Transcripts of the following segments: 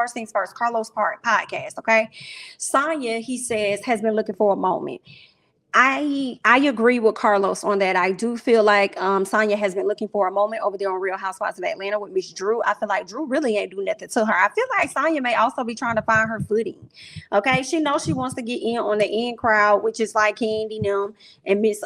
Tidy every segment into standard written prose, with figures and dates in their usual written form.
first things first, Carlos podcast, okay? Sonya, he says, has been looking for a moment. I agree with Carlos on that. I do feel like Sonya has been looking for a moment over there on Real Housewives of Atlanta with Miss Drew. I feel like Drew really ain't do nothing to her. I feel like Sonya may also be trying to find her footing. Okay, she knows she wants to get in on the in crowd, which is like Candy, them, and Miss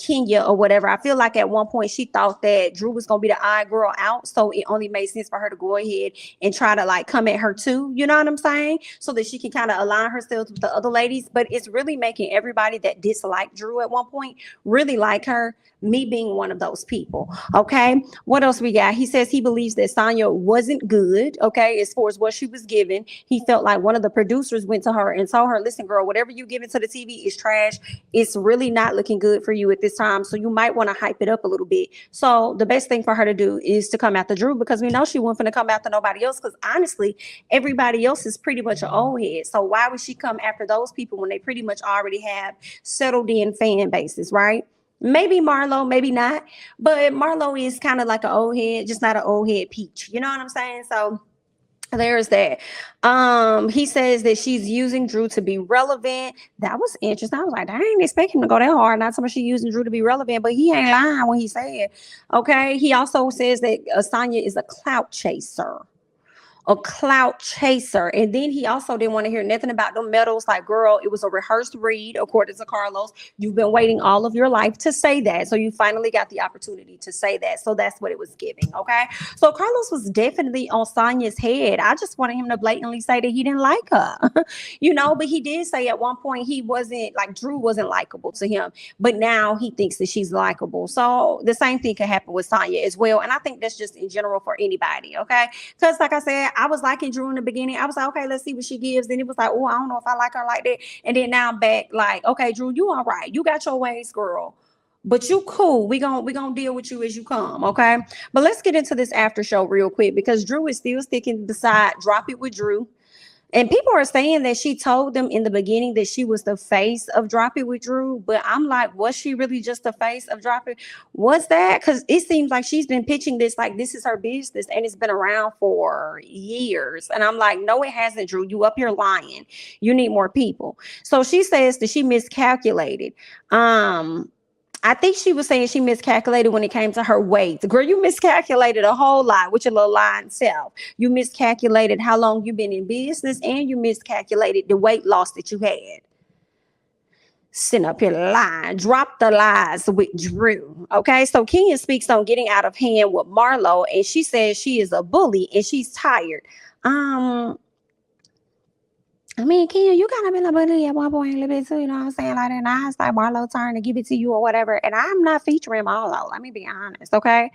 Kenya or whatever. I feel like at one point she thought that Drew was gonna be the odd girl out, so it only made sense for her to go ahead and try to like come at her too. You know what I'm saying? So that she can kind of align herself with the other ladies. But it's really making everybody that disliked Drew at one point really like her, me being one of those people. Okay, what else we got? He says he believes that Sonya wasn't good, okay, as far as what she was given. He felt like one of the producers went to her and told her, listen girl, whatever you give into the TV is trash. It's really not looking good for you at this time, so you might want to hype it up a little bit. So the best thing for her to do is to come after Drew, because we know she wasn't going to come after nobody else, because honestly everybody else is pretty much an old head. So why would she come after those people when they pretty much already have settled in fan bases, right? Maybe Marlo, maybe not. But Marlo is kind of like an old head, just not an old head peach. You know what I'm saying? So there's that. He says that she's using Drew to be relevant. That was interesting. I was like, I ain't expect him to go that hard. Not so much she using Drew to be relevant, but he ain't lying when he said. Okay. He also says that Sonya is a clout chaser. A clout chaser. And then he also didn't want to hear nothing about them medals. Like, girl, it was a rehearsed read, according to Carlos. You've been waiting all of your life to say that. So you finally got the opportunity to say that. So that's what it was giving. Okay. So Carlos was definitely on Sonya's head. I just wanted him to blatantly say that he didn't like her. You know, but he did say at one point he wasn't like Drew wasn't likable to him. But now he thinks that she's likable. So the same thing could happen with Sonya as well. And I think that's just in general for anybody. Okay. Because like I said, I was liking Drew in the beginning. I was like, okay, let's see what she gives. Then it was like, oh, I don't know if I like her like that. And then now I'm back like, okay, Drew, you all right. You got your ways, girl. But you cool. We gonna deal with you as you come, okay? But let's get into this after show real quick, because Drew is still sticking beside Drop It with Drew. And people are saying that she told them in the beginning that she was the face of Drop It with Drew. But I'm like, was she really just the face of Drop It? Was that? Because it seems like she's been pitching this like this is her business and it's been around for years. And I'm like, no, it hasn't, Drew. You up here lying. You need more people. So she says that she miscalculated. I think she was saying she miscalculated when it came to her weight. Girl, you miscalculated a whole lot with your little lying self. You miscalculated how long you've been in business, and you miscalculated the weight loss that you had. Sitting up here lying. Drop the lies with Drew. Okay, so Kenya speaks on getting out of hand with Marlo, and she says she is a bully and she's tired. I mean, Kenya, you kind of been a bully at one point a little bit too, you know what I'm saying? Like that. Now it's like Marlo turn to give it to you or whatever. And I'm not featuring Marlo. Let me be honest, okay?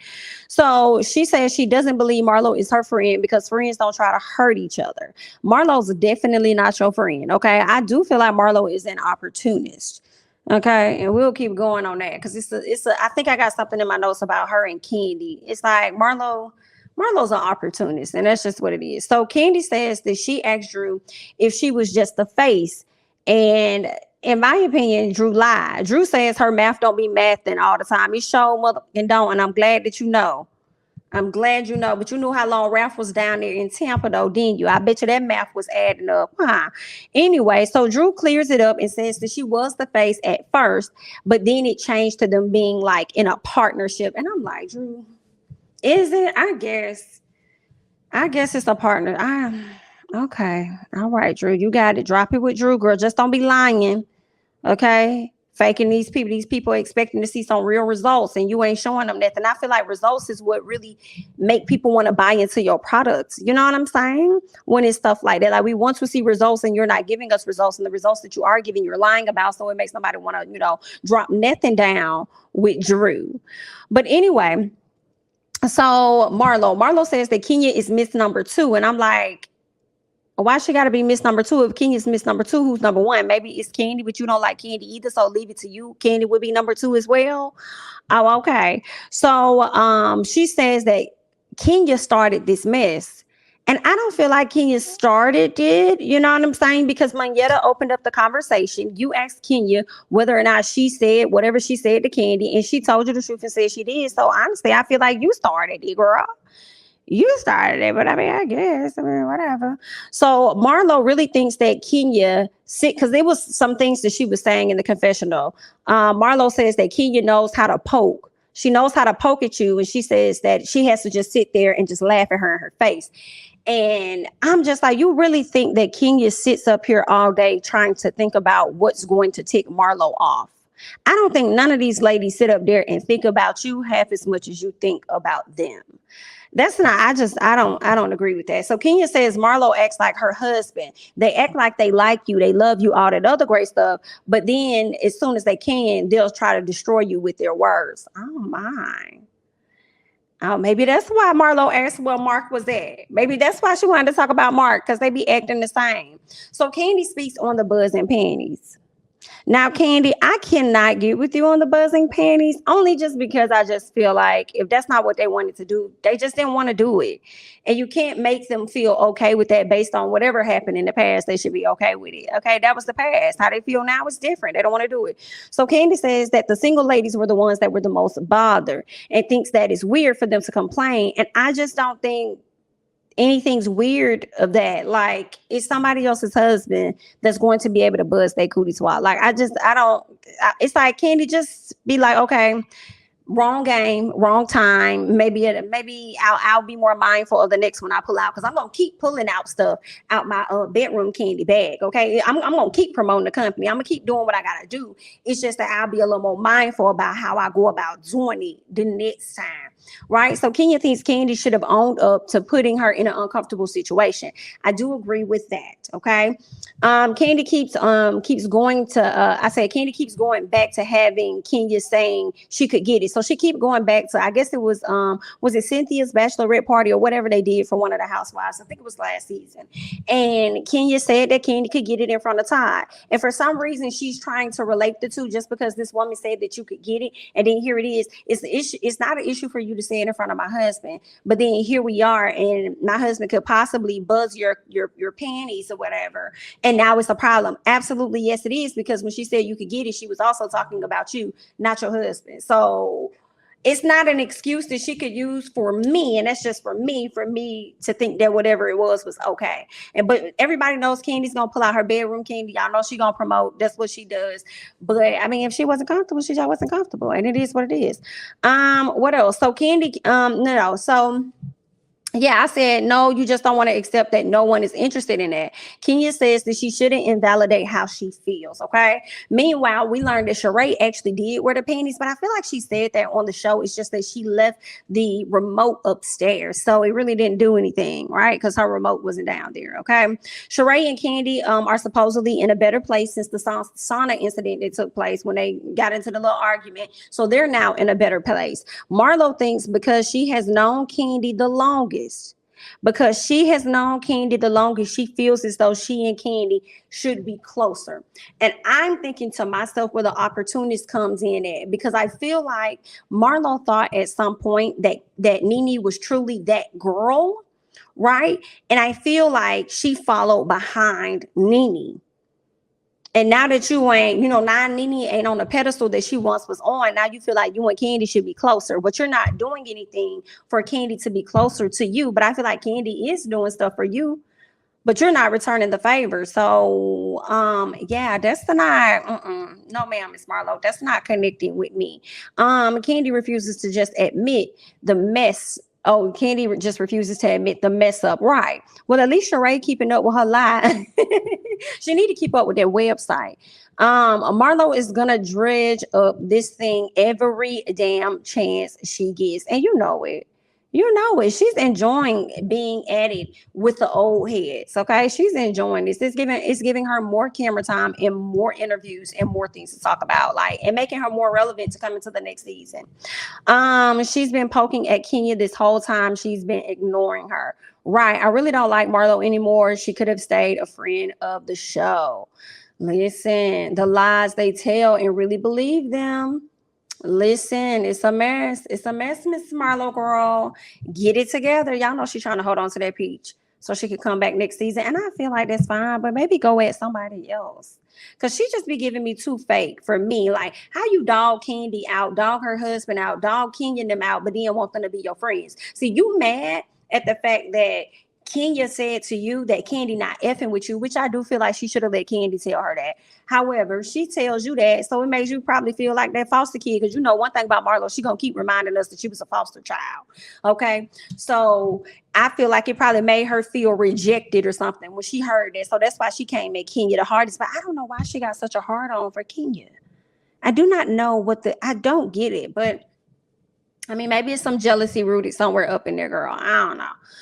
So she says she doesn't believe Marlo is her friend because friends don't try to hurt each other. Marlo's definitely not your friend, okay? I do feel like Marlo is an opportunist. Okay, and we'll keep going on that because I think I got something in my notes about her and Candy. It's like Marlo's an opportunist, and that's just what it is. So Candy says that she asked Drew if she was just the face. And in my opinion, Drew lied. Drew says her math don't be mathing all the time. He showed motherfucking don't, and I'm glad that you know. I'm glad you know, but you knew how long Ralph was down there in Tampa, though, didn't you? I bet you that math was adding up, huh? Anyway, so Drew clears it up and says that she was the face at first, but then it changed to them being like in a partnership. And I'm like, Drew, is it? I guess it's a partner. Okay. All right, Drew. You got it. Drop it with Drew, girl. Just don't be lying. Okay. Faking these people. These people are expecting to see some real results and you ain't showing them nothing. I feel like results is what really make people want to buy into your products. You know what I'm saying? When it's stuff like that. Like we want to see results and you're not giving us results, and the results that you are giving, you're lying about. So it makes somebody want to, drop nothing down with Drew. But anyway, so Marlo says that Kenya is Miss number 2. And I'm like, why she got to be Miss number 2? If Kenya's Miss number 2, who's number 1? Maybe it's Candy, but you don't like Candy either. So leave it to you. Candy would be number 2 as well. Oh, okay. So she says that Kenya started this mess. And I don't feel like Kenya started it. You know what I'm saying? Because Monyetta opened up the conversation. You asked Kenya whether or not she said whatever she said to Candy, and she told you the truth and said she did. So honestly, I feel like you started it, girl. You started it, but I mean, I guess. I mean, whatever. So Marlo really thinks that Kenya sick because there was some things that she was saying in the confessional. Marlo says that Kenya knows how to poke. She knows how to poke at you, and she says that she has to just sit there and just laugh at her in her face. And I'm just like, you really think that Kenya sits up here all day trying to think about what's going to tick Marlo off? I don't think none of these ladies sit up there and think about you half as much as you think about them. That's not, I don't agree with that. So Kenya says Marlo acts like her husband. They act like they like you, they love you, all that other great stuff. But then as soon as they can, they'll try to destroy you with their words. Oh my. Oh, maybe that's why Marlo asked where Mark was at. Maybe that's why she wanted to talk about Mark, because they be acting the same. So Candy speaks on the buzz and panties. Now, Candy, I cannot get with you on the buzzing panties only just because I just feel like if that's not what they wanted to do, they just didn't want to do it. And you can't make them feel okay with that based on whatever happened in the past. They should be okay with it. Okay, that was the past. How they feel now is different. They don't want to do it. So Candy says that the single ladies were the ones that were the most bothered and thinks that it's weird for them to complain. And I just don't think anything's weird of that. Like, it's somebody else's husband that's going to be able to buzz their cootie swat. Like, I don't, it's like, Candy, just be like, okay, wrong game, wrong time. Maybe I'll be more mindful of the next one I pull out, because I'm gonna keep pulling out stuff out my bedroom candy bag. Okay, I'm gonna keep promoting the company. I'm gonna keep doing what I gotta do. It's just that I'll be a little more mindful about how I go about doing it the next time. Right. So Kenya thinks Candy should have owned up to putting her in an uncomfortable situation. I do agree with that. Okay. Candy keeps going to I said Candy keeps going back to having Kenya saying she could get it. So she keep going back to, I guess it was it Cynthia's bachelorette party or whatever they did for one of the housewives. I think it was last season. And Kenya said that Candy could get it in front of Todd. And for some reason she's trying to relate the two, just because this woman said that you could get it. And then here it is. It's the issue. It's not an issue for you to say it in front of my husband. But then here we are, and my husband could possibly buzz your panties or whatever. And now it's a problem. Absolutely, yes, it is. Because when she said you could get it, she was also talking about you, not your husband. So it's not an excuse that she could use for me, and that's just for me to think that whatever it was okay. And but everybody knows Candy's gonna pull out her bedroom candy. Y'all know she gonna promote. That's what she does. But I mean, if she wasn't comfortable, she just wasn't comfortable, and it is what it is. What else? So Candy, no. So yeah, I said, no, you just don't want to accept that no one is interested in that. Kenya says that she shouldn't invalidate how she feels, okay? Meanwhile, we learned that Sheree actually did wear the panties, but I feel like she said that on the show. It's just that she left the remote upstairs, so it really didn't do anything, right? Because her remote wasn't down there, okay? Sheree and Candy are supposedly in a better place since the sauna incident that took place when they got into the little argument, so they're now in a better place. Marlo thinks because she has known Candy the longest, she feels as though she and Candy should be closer. And I'm thinking to myself where the opportunist comes in at, because I feel like Marlo thought at some point that Nene was truly that girl, right? And I feel like she followed behind Nene. And now that you ain't, now Nene ain't on the pedestal that she once was on, now you feel like you and Candy should be closer, but you're not doing anything for Candy to be closer to you. But I feel like Candy is doing stuff for you, but you're not returning the favor. So, yeah, that's not, no, ma'am, Miss Marlo, that's not connecting with me. Candy refuses to just admit the mess. Oh, Candy just refuses to admit the mess up. Right. Well, at least Sheree keeping up with her lie. She need to keep up with that website. Marlo is gonna dredge up this thing every damn chance she gets, and you know it. You know it. She's enjoying being at it with the old heads. Okay, she's enjoying this. It's giving her more camera time and more interviews and more things to talk about, like, and making her more relevant to come into the next season. She's been poking at Kenya this whole time. She's been ignoring her. Right. I really don't like Marlo anymore. She could have stayed a friend of the show. Listen, the lies they tell and really believe them. Listen, it's a mess. It's a mess, Miss Marlo, girl. Get it together. Y'all know she's trying to hold on to that peach so she could come back next season. And I feel like that's fine, but maybe go at somebody else. Because she just be giving me too fake for me. Like, how you dog Candy out, dog her husband out, dog Kenya them out, but then want them to be your friends. See, you mad at the fact that Kenya said to you that Candy not effing with you, which I do feel like she should have let Candy tell her that. However, she tells you that, so it makes you probably feel like that foster kid, because you know one thing about Marlo, she gonna keep reminding us that she was a foster child. Okay, so I feel like it probably made her feel rejected or something when she heard that. So that's why she came at Kenya the hardest. But I don't know why she got such a hard on for Kenya. I do not know I don't get it, but I mean, maybe it's some jealousy rooted somewhere up in there, girl. I don't know.